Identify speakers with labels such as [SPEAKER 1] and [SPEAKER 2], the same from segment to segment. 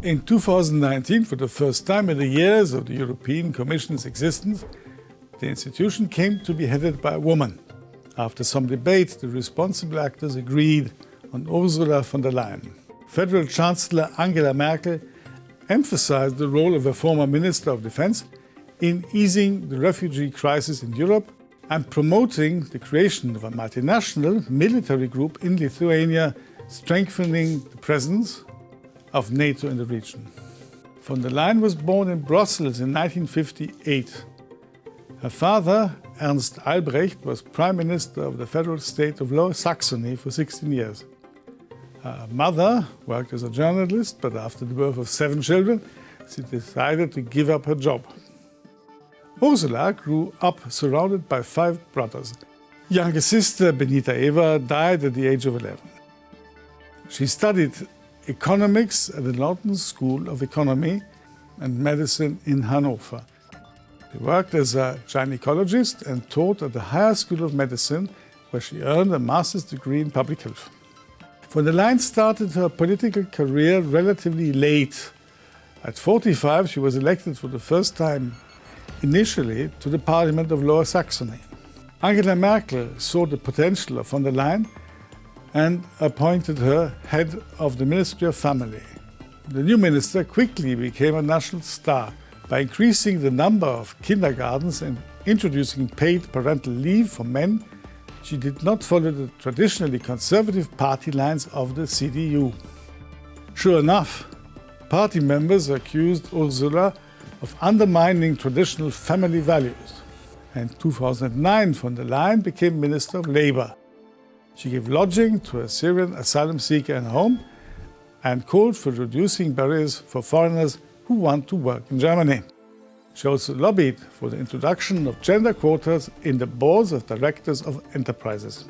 [SPEAKER 1] In 2019, for the first time in the years of the European Commission's existence, the institution came to be headed by a woman. After some debate, the responsible actors agreed on Ursula von der Leyen. Federal Chancellor Angela Merkel emphasized the role of a former Minister of Defense in easing the refugee crisis in Europe and promoting the creation of a multinational military group in Lithuania, strengthening the presence of NATO in the region. Von der Leyen was born in Brussels in 1958. Her father, Ernst Albrecht, was Prime Minister of the federal state of Lower Saxony for 16 years. Her mother worked as a journalist, but after the birth of 7 children, she decided to give up her job. Ursula grew up surrounded by 5 brothers. Younger sister Benita Eva died at the age of 11. She studied economics at the London School of Economy and Medicine in Hanover. She worked as a gynecologist and taught at the Higher School of Medicine, where she earned a master's degree in public health. Von der Leyen started her political career relatively late. At 45, she was elected for the first time, initially, to the Parliament of Lower Saxony. Angela Merkel saw the potential of von der Leyen and appointed her head of the Ministry of Family. The new minister quickly became a national star by increasing the number of kindergartens and introducing paid parental leave for men. She did not follow the traditionally conservative party lines of the CDU. Sure enough, party members accused Ursula of undermining traditional family values. In 2009, von der Leyen became Minister of Labour. She gave lodging to a Syrian asylum seeker in a home and called for reducing barriers for foreigners who want to work in Germany. She also lobbied for the introduction of gender quotas in the boards of directors of enterprises.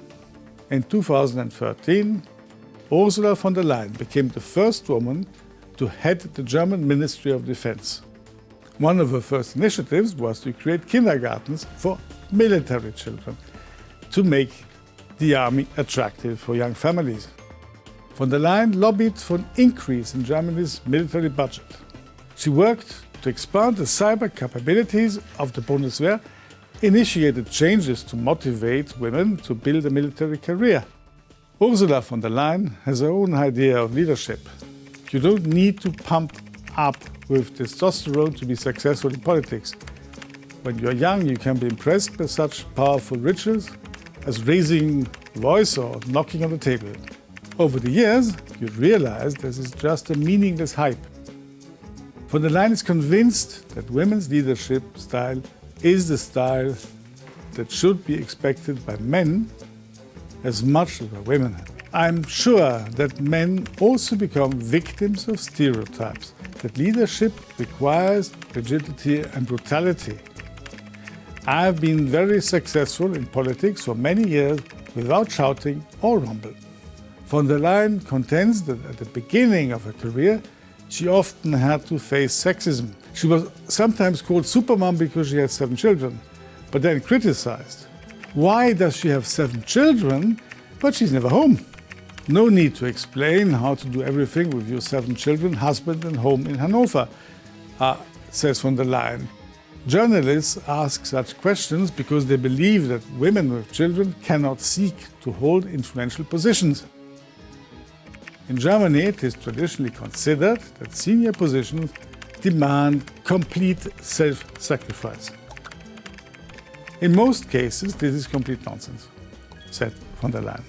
[SPEAKER 1] In 2013, Ursula von der Leyen became the first woman to head the German Ministry of Defense. One of her first initiatives was to create kindergartens for military children to make the army attractive for young families. Von der Leyen lobbied for an increase in Germany's military budget. She worked to expand the cyber capabilities of the Bundeswehr, initiated changes to motivate women to build a military career. Ursula von der Leyen has her own idea of leadership. You don't need to pump up with testosterone to be successful in politics. When you're young, you can be impressed by such powerful rituals as raising the voice or knocking on the table. Over the years, you realize this is just a meaningless hype. Von der Leyen is convinced that women's leadership style is the style that should be expected by men as much as by women. I'm sure that men also become victims of stereotypes, that leadership requires rigidity and brutality. I've been very successful in politics for many years without shouting or rumble. Von der Leyen contends that at the beginning of her career, she often had to face sexism. She was sometimes called Supermom because she had 7 children, but then criticized. Why does she have 7 children, but she's never home? No need to explain how to do everything with your 7 children, husband and home in Hanover, says von der Leyen. Journalists ask such questions because they believe that women with children cannot seek to hold influential positions. In Germany, it is traditionally considered that senior positions demand complete self-sacrifice. In most cases, this is complete nonsense, said von der Leyen.